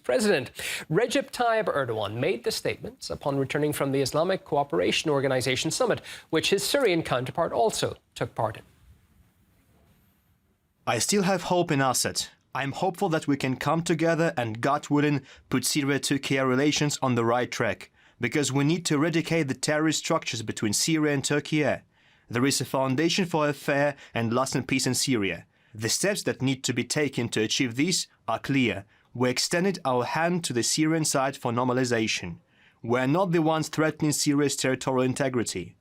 president. Recep Tayyip Erdogan made the statements upon returning from the Islamic Cooperation Organization summit, which his Syrian counterpart also took part in. I still have hope in Assad. I'm hopeful that we can come together and, God willing, put Syria-Turkey relations on the right track, because we need to eradicate the terrorist structures between Syria and Turkey. There is a foundation for a fair and lasting peace in Syria. The steps that need to be taken to achieve this are clear. We extended our hand to the Syrian side for normalization. We are not the ones threatening Syria's territorial integrity.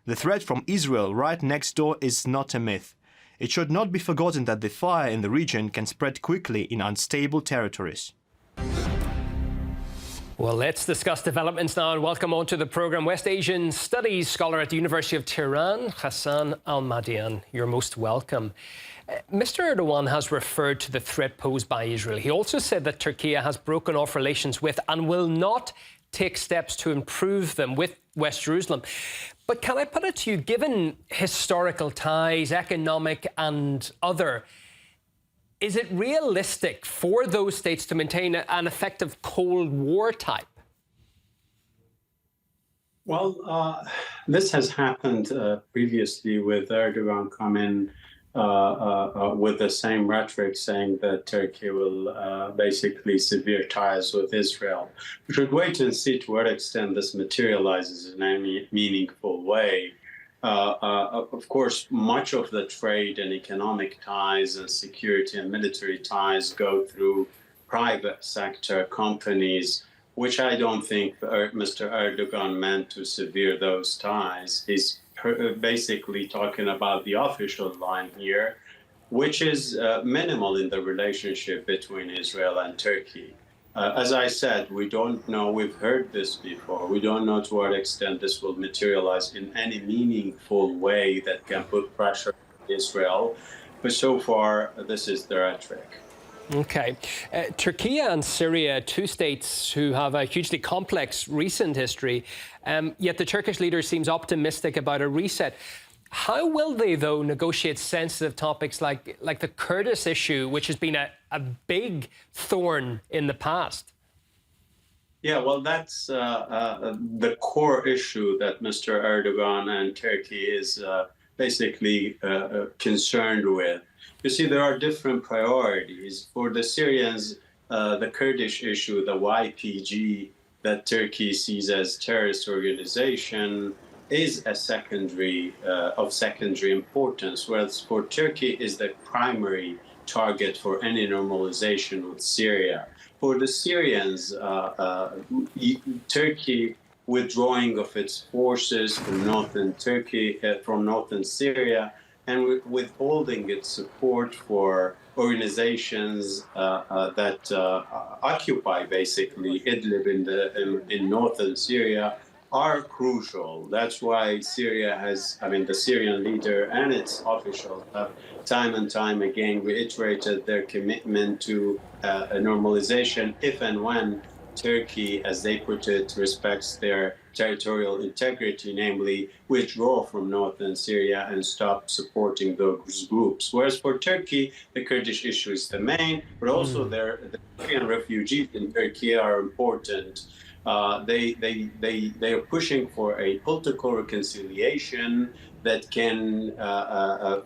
The threat from Israel right next door is not a myth. It should not be forgotten that the fire in the region can spread quickly in unstable territories. Well, let's discuss developments now and welcome onto the programme West Asian Studies scholar at the University of Tehran, Hassan Al-Madian. You're most welcome. Mr. Erdogan has referred to the threat posed by Israel. He also said that Turkey has broken off relations with and will not take steps to improve them with West Jerusalem. But can I put it to you, given historical ties, economic and other, is it realistic for those states to maintain an effective Cold War type? Well, this has happened previously with Erdogan coming with the same rhetoric saying that Turkey will basically sever ties with Israel. We should wait and see to what extent this materializes in any meaningful way. Of course, much of the trade and economic ties and security and military ties go through private sector companies, which I don't think Mr. Erdogan meant to sever those ties. He's basically talking about the official line here, which is minimal in the relationship between Israel and Turkey. As I said, we don't know, we've heard this before, we don't know to what extent this will materialize in any meaningful way that can put pressure on Israel, but so far this is the rhetoric. OK. Turkey and Syria, two states who have a hugely complex recent history, yet the Turkish leader seems optimistic about a reset. How will they, though, negotiate sensitive topics like the Kurdish issue, which has been a big thorn in the past? Yeah, well, that's the core issue that Mr. Erdogan and Turkey is basically concerned with. You see, there are different priorities. For the Syrians, the Kurdish issue, the YPG, that Turkey sees as terrorist organization, is a secondary importance, whereas for Turkey is the primary target for any normalization with Syria. For the Syrians, Turkey withdrawing of its forces from northern Turkey, from northern Syria, and withholding its support for organizations that occupy basically Idlib in northern Syria are crucial. That's why Syria has, the Syrian leader and its officials have time and time again reiterated their commitment to a normalization if and when Turkey, as they put it, respects their territorial integrity, namely withdraw from northern Syria and stop supporting those groups. Whereas for Turkey, the Kurdish issue is the main, but also the Syrian refugees in Turkey are important. They are pushing for a political reconciliation that can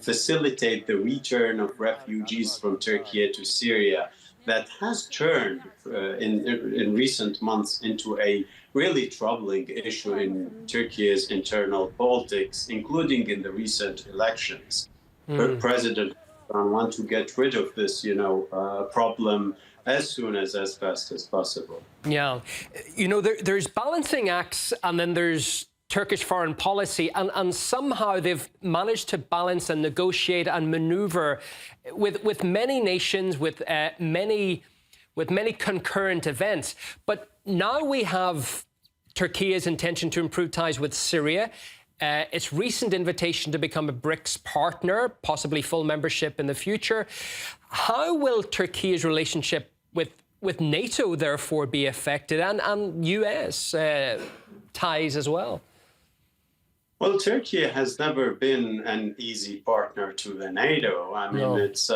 facilitate the return of refugees from Turkey to Syria. That has turned in recent months into a really troubling issue in Turkey's internal politics, including in the recent elections. President Erdogan wants to get rid of this, problem as soon as fast as possible. Yeah. There's balancing acts and then there's Turkish foreign policy, and somehow they've managed to balance and negotiate and maneuver with many nations, with many concurrent events. But now we have Turkey's intention to improve ties with Syria, its recent invitation to become a BRICS partner, possibly full membership in the future. How will Turkey's relationship with NATO, therefore, be affected, and US ties as well? Well, Turkey has never been an easy partner to the NATO. It's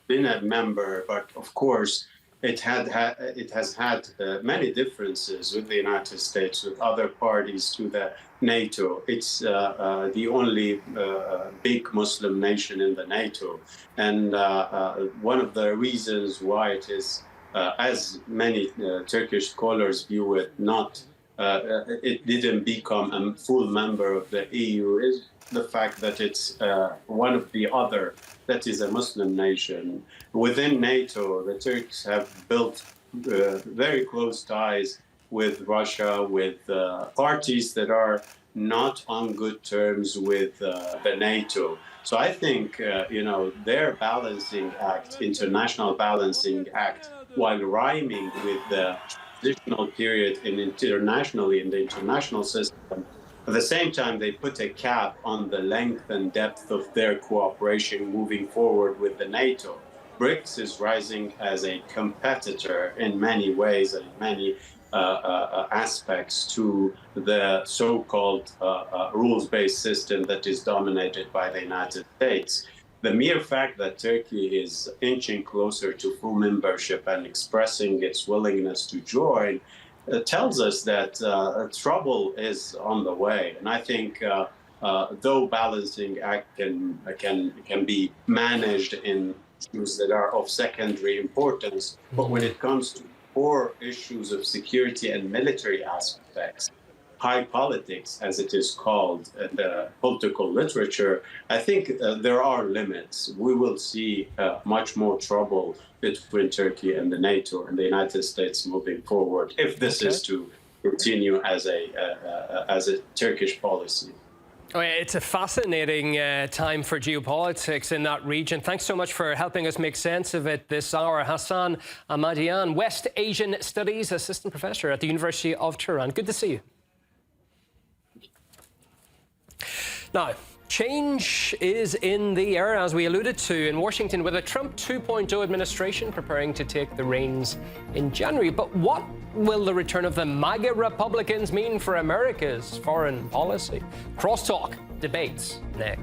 been a member, but of course, it has had many differences with the United States, with other parties to the NATO. It's the only big Muslim nation in the NATO. And one of the reasons why it is, as many Turkish scholars view it, it didn't become a full member of the EU is the fact that it's one of the other that is a Muslim nation. Within NATO, the Turks have built very close ties with Russia, with parties that are not on good terms with the NATO. So I think, their balancing act, international balancing act, while rhyming with the transitional period internationally in the international system, at the same time, they put a cap on the length and depth of their cooperation moving forward with the NATO. BRICS is rising as a competitor in many ways and many aspects to the so-called rules-based system that is dominated by the United States. The mere fact that Turkey is inching closer to full membership and expressing its willingness to join tells us that trouble is on the way. And I think though balancing act can be managed in issues that are of secondary importance, but when it comes to core issues of security and military aspects, high politics, as it is called in the political literature, I think there are limits. We will see much more trouble between Turkey and the NATO and the United States moving forward if this is to continue as a Turkish policy. Oh, yeah, it's a fascinating time for geopolitics in that region. Thanks so much for helping us make sense of it this hour. Hassan Ahmadian, West Asian Studies Assistant Professor at the University of Tehran. Good to see you. Now, change is in the air, as we alluded to, in Washington, with a Trump 2.0 administration preparing to take the reins in January. But what will the return of the MAGA Republicans mean for America's foreign policy? Crosstalk debates next.